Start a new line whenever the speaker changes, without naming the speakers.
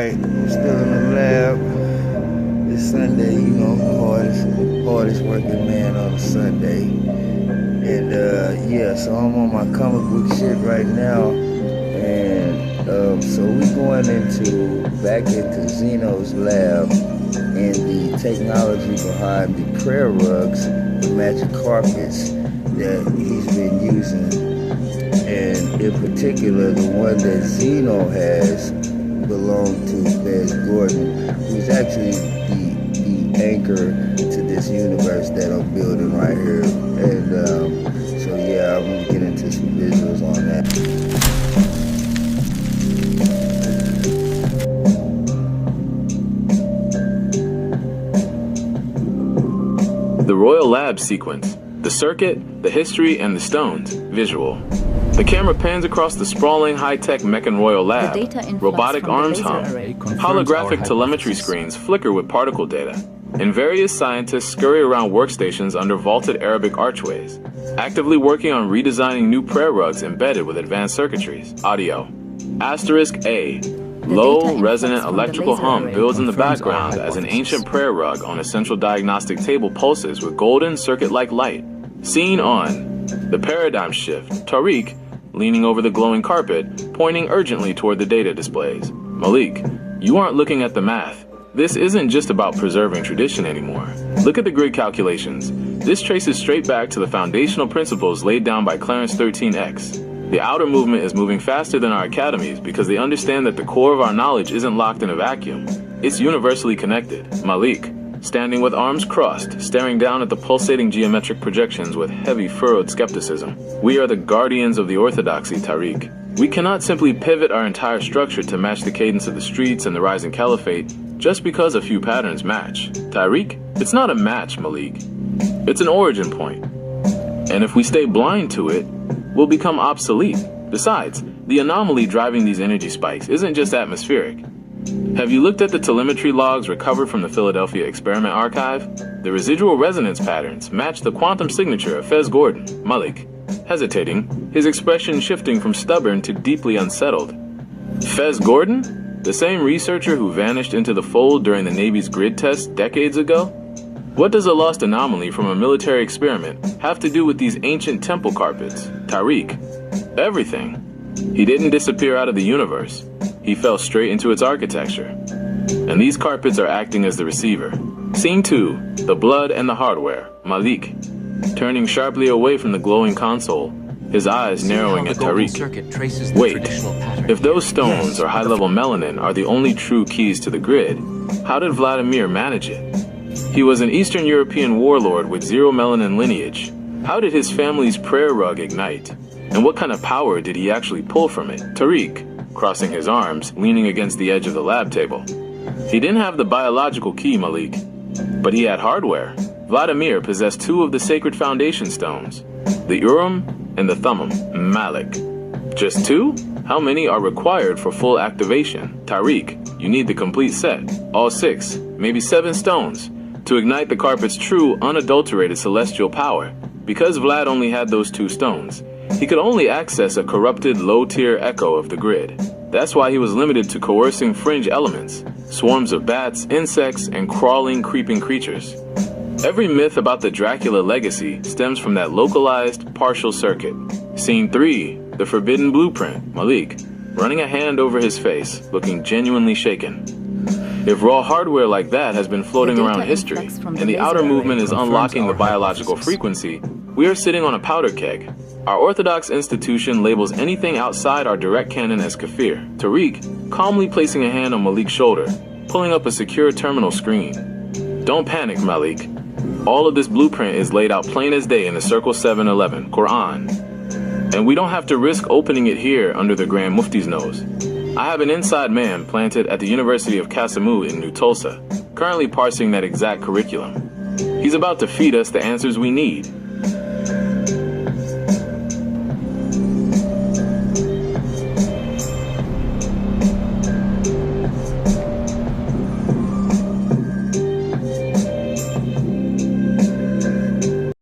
Alright, I'm still in the lab. It's Sunday, you know, hardest working man on a Sunday. And yeah, so I'm on my comic book shit right now. And so we're going back into Zino's lab and the technology behind the prayer rugs, the magic carpets that he's been using. And in particular, the one that Zino has belonged to theFezGordon, who's actually the anchor to this universe that I'm building right here. And so yeah, I'm gonna get into some visuals on that.
The Royal Lab sequence, the circuit, the history, and the stones, visual. The camera pans across the sprawling high-tech Meccan Royal Lab. Robotic arms hum. Holographic telemetry screens flicker with particle data. And various scientists scurry around workstations under vaulted Arabic archways, actively working on redesigning new prayer rugs embedded with advanced circuitries. Audio. Asterisk A. Low, resonant electrical hum builds in the background as an ancient prayer rug on a central diagnostic table pulses with golden circuit-like light. Scene on. The paradigm shift. Tariq, leaning over the glowing carpet, pointing urgently toward the data displays. Malik, you aren't looking at the math. This isn't just about preserving tradition anymore. Look at the grid calculations. This traces straight back to the foundational principles laid down by Clarence 13X. The outer movement is moving faster than our academies because they understand that the core of our knowledge isn't locked in a vacuum. It's universally connected. Malik, standing with arms crossed, staring down at the pulsating geometric projections with heavy furrowed skepticism. We are the guardians of the orthodoxy, Tariq. We cannot simply pivot our entire structure to match the cadence of the streets and the rising caliphate just because a few patterns match. Tariq, it's not a match, Malik. It's an origin point. And if we stay blind to it, we'll become obsolete. Besides, the anomaly driving these energy spikes isn't just atmospheric. Have you looked at the telemetry logs recovered from the Philadelphia Experiment Archive? The residual resonance patterns match the quantum signature of theFezGordon. Malik, hesitating, his expression shifting from stubborn to deeply unsettled. theFezGordon? The same researcher who vanished into the fold during the Navy's grid test decades ago? What does a lost anomaly from a military experiment have to do with these ancient temple carpets? Tariq, everything. He didn't disappear out of the universe. He fell straight into its architecture. And these carpets are acting as the receiver. Scene 2, the blood and the hardware. Malik, turning sharply away from the glowing console, his eyes narrowing at Tariq. Wait, if those stones or high-level melanin are the only true keys to the grid, how did Vladimir manage it? He was an Eastern European warlord with zero melanin lineage. How did his family's prayer rug ignite? And what kind of power did he actually pull from it? Tariq, crossing his arms, leaning against the edge of the lab table. He didn't have the biological key, Malik, but he had hardware. Vladimir possessed two of the sacred foundation stones, the Urim and the Thummim. Malik. Just two? How many are required for full activation? Tariq, you need the complete set, all 6, maybe 7 stones, to ignite the carpet's true, unadulterated celestial power. Because Vlad only had those 2 stones, he could only access a corrupted, low-tier echo of the grid. That's why he was limited to coercing fringe elements, swarms of bats, insects, and crawling, creeping creatures. Every myth about the Dracula legacy stems from that localized, partial circuit. Scene 3, the forbidden blueprint. Malik, running a hand over his face, looking genuinely shaken. If raw hardware like that has been floating around history, and the outer movement is unlocking the biological frequency, we are sitting on a powder keg. Our Orthodox institution labels anything outside our direct canon as kafir. Tariq, calmly placing a hand on Malik's shoulder, pulling up a secure terminal screen. Don't panic, Malik. All of this blueprint is laid out plain as day in the Circle 711, Quran. And we don't have to risk opening it here under the Grand Mufti's nose. I have an inside man planted at the University of Kasimu in New Tulsa, currently parsing that exact curriculum. He's about to feed us the answers we need.